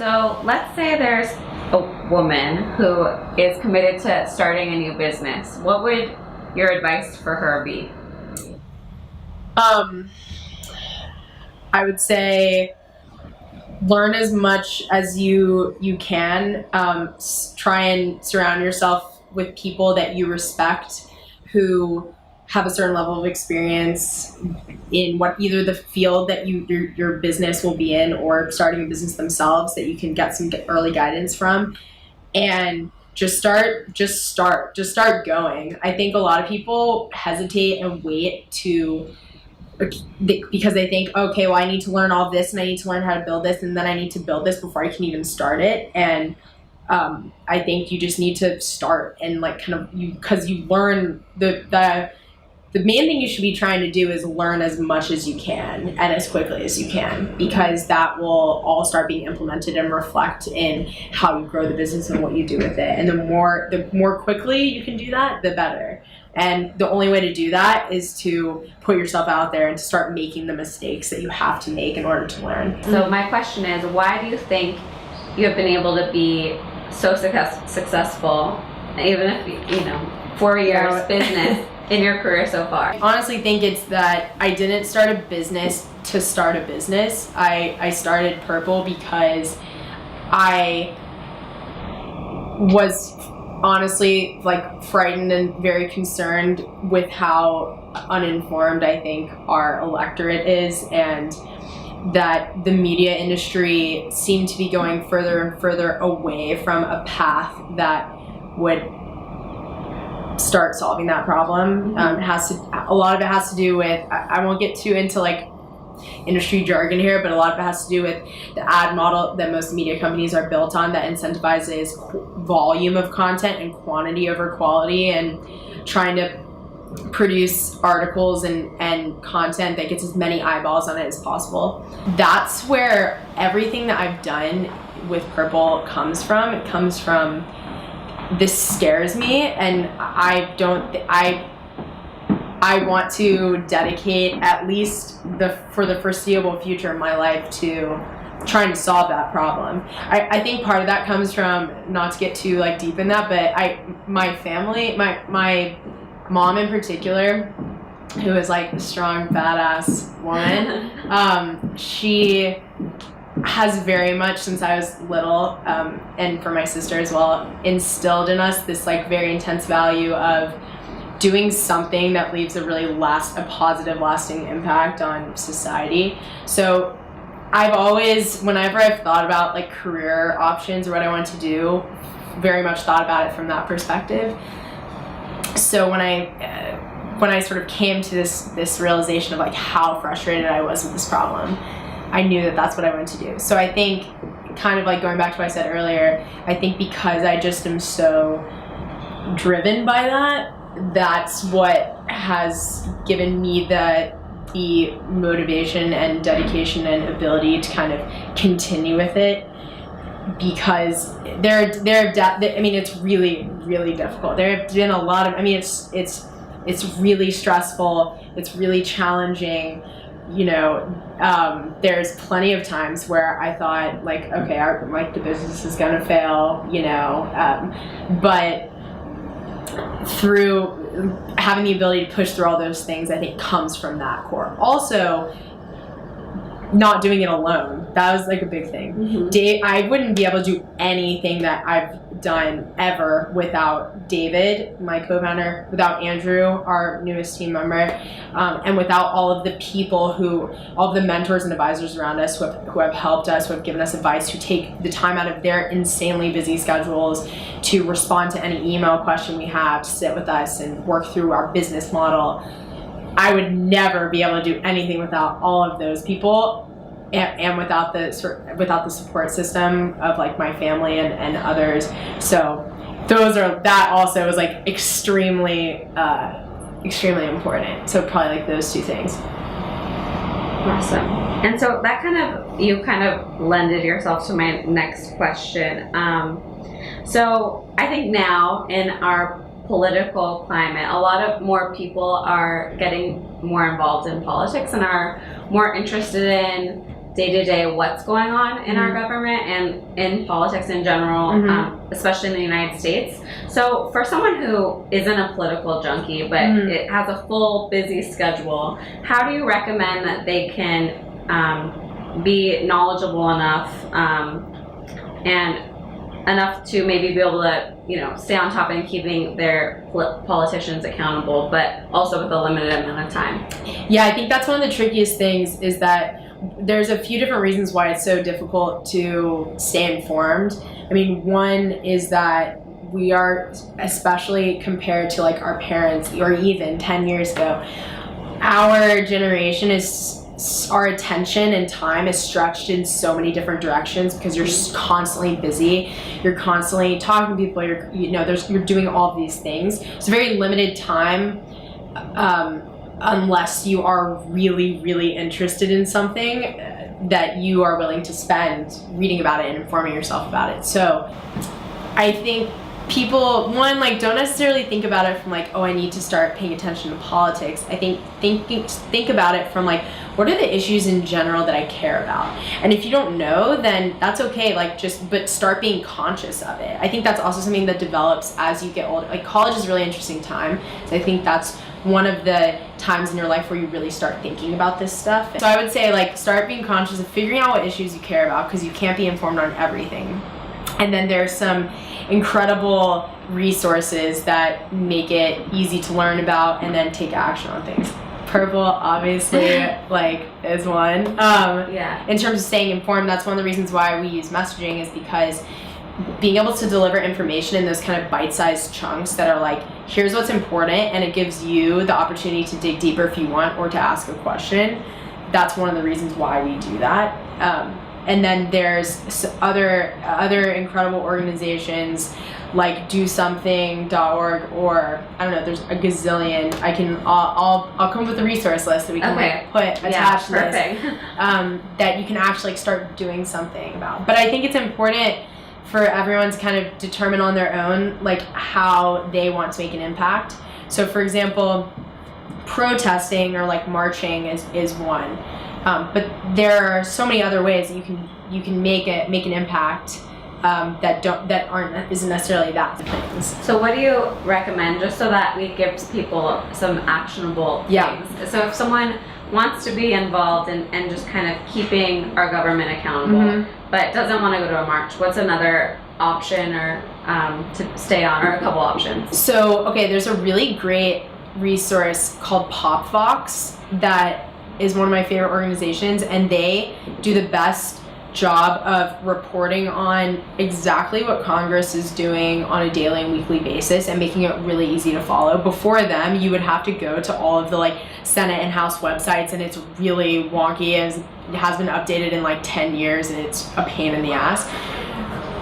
So let's say there's a woman who is committed to starting a new business. What would your advice for her be? I would say learn as much as you can. Try and surround yourself with people that you respect, who have a certain level of experience in what either the field that your business will be in, or starting a business themselves, that you can get some early guidance from, and just start going. I think a lot of people hesitate and wait because they think, okay, well, I need to learn all this and I need to learn how to build this and then I need to build this before I can even start it. And I think you just need to start and because you learn the main thing you should be trying to do is learn as much as you can and as quickly as you can, because that will all start being implemented and reflect in how you grow the business and what you do with it. And the more quickly you can do that, the better. And the only way to do that is to put yourself out there and to start making the mistakes that you have to make in order to learn. So my question is, why do you think you have been able to be so successful, even if 4 years business in your career so far? I honestly think it's that I didn't start a business to start a business. I started Purple because I was honestly frightened and very concerned with how uninformed I think our electorate is, and that the media industry seemed to be going further and further away from a path that would start solving that problem. A lot of it has to do with, I won't get too into industry jargon here, but a lot of it has to do with the ad model that most media companies are built on, that incentivizes volume of content and quantity over quality, and trying to produce articles and content that gets as many eyeballs on it as possible. That's where everything that I've done with Purple comes from. It comes from, this scares me, and I want to dedicate at least for the foreseeable future of my life to trying to solve that problem. I think part of that comes from, not to get too deep in that, but my family, my mom in particular, who is a strong, badass woman, she has very much, since I was little, and for my sister as well, instilled in us this very intense value of doing something that leaves a positive, lasting impact on society. So I've always, whenever I've thought about career options or what I want to do, very much thought about it from that perspective. So when I sort of came to this realization of how frustrated I was with this problem, I knew that that's what I wanted to do. So I think, kind of going back to what I said earlier, I think because I just am so driven by that, that's what has given me the motivation and dedication and ability to kind of continue with it, because it's really, really difficult. There have been a lot of, it's really stressful, it's really challenging. There's plenty of times where I thought okay, the business is gonna fail, but through having the ability to push through all those things, I think comes from that core. Also, not doing it alone. That was a big thing. Mm-hmm. I wouldn't be able to do anything that I've done ever without David, my co-founder, without Andrew, our newest team member, and without all of the people all of the mentors and advisors around us who have helped us, who have given us advice, who take the time out of their insanely busy schedules to respond to any email question we have, to sit with us and work through our business model. I would never be able to do anything without all of those people, and without the support system of my family and others. So that also was extremely important. So probably those two things. Awesome. And so that you kind of lended yourself to my next question. So I think now in our political climate, a lot of more people are getting more involved in politics and are more interested in day-to-day what's going on in our government and in politics in general, especially in the United States. So for someone who isn't a political junkie, but it has a full busy schedule, how do you recommend that they can be knowledgeable enough and enough to maybe be able to, stay on top and keeping their politicians accountable, but also with a limited amount of time? Yeah, I think that's one of the trickiest things, is that there's a few different reasons why it's so difficult to stay informed. I mean, one is that we are, especially compared to like our parents or even 10 years ago, our generation our attention and time is stretched in so many different directions because you're constantly busy, you're constantly talking to people, you're doing all of these things. It's very limited time, unless you are really, really interested in something, that you are willing to spend reading about it and informing yourself about it. So I think people, one, don't necessarily think about it from I need to start paying attention to politics. I think think about it from what are the issues in general that I care about? And if you don't know, then that's okay. But start being conscious of it. I think that's also something that develops as you get older. College is a really interesting time. So I think that's one of the times in your life where you really start thinking about this stuff. So I would say start being conscious of figuring out what issues you care about, because you can't be informed on everything. And then there's some incredible resources that make it easy to learn about and then take action on things. Purple, obviously, is one. In terms of staying informed, that's one of the reasons why we use messaging, is because being able to deliver information in those kind of bite-sized chunks that are here's what's important, and it gives you the opportunity to dig deeper if you want, or to ask a question. That's one of the reasons why we do that. And then there's other incredible organizations like DoSomething.org, or I don't know, there's a gazillion. I'll come up with a resource list that we can put attached to this, that you can actually start doing something about. But I think it's important for everyone to kind of determine on their own how they want to make an impact. So for example, protesting or marching is one. But there are so many other ways that you can make an impact isn't necessarily that things. So what do you recommend, just so that we give people some actionable things? So if someone wants to be involved and just kind of keeping our government accountable, but doesn't want to go to a march, what's another option or to stay on, or a couple options? So there's a really great resource called PopVox that is one of my favorite organizations, and they do the best job of reporting on exactly what Congress is doing on a daily and weekly basis, and making it really easy to follow. Before them, you would have to go to all of the Senate and House websites, and it's really wonky, and it has been updated in 10 years, and it's a pain in the ass.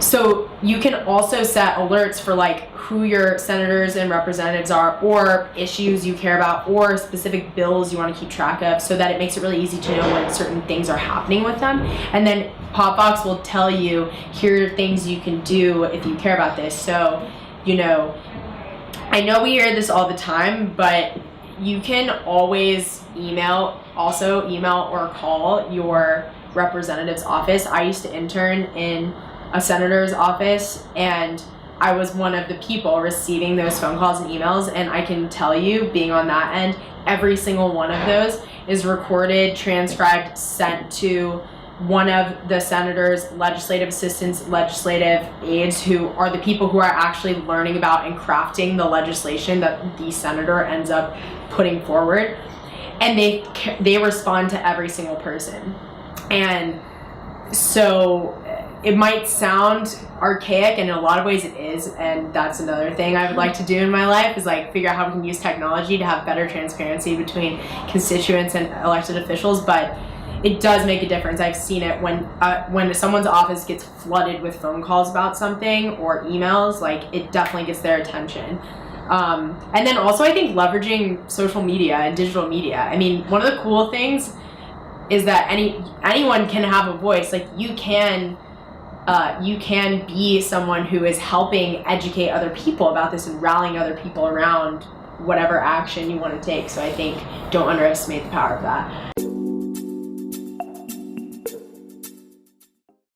So you can also set alerts for who your senators and representatives are, or issues you care about, or specific bills you want to keep track of, so that it makes it really easy to know when certain things are happening with them. And then PopVox will tell you, here are things you can do if you care about this. So, I know we hear this all the time, but you can always email or call your representative's office. I used to intern in a senator's office, and I was one of the people receiving those phone calls and emails, and I can tell you, being on that end, every single one of those is recorded, transcribed, sent to one of the senator's legislative assistants, legislative aides, who are the people who are actually learning about and crafting the legislation that the senator ends up putting forward. And they respond to every single person. And so it might sound archaic, and in a lot of ways it is, and that's another thing I would like to do in my life, is figure out how we can use technology to have better transparency between constituents and elected officials. But it does make a difference. I've seen it when someone's office gets flooded with phone calls about something, or emails, it definitely gets their attention. And then also, I think leveraging social media and digital media. I mean, one of the cool things is that anyone can have a voice. You can be someone who is helping educate other people about this and rallying other people around whatever action you want to take. So I think don't underestimate the power of that.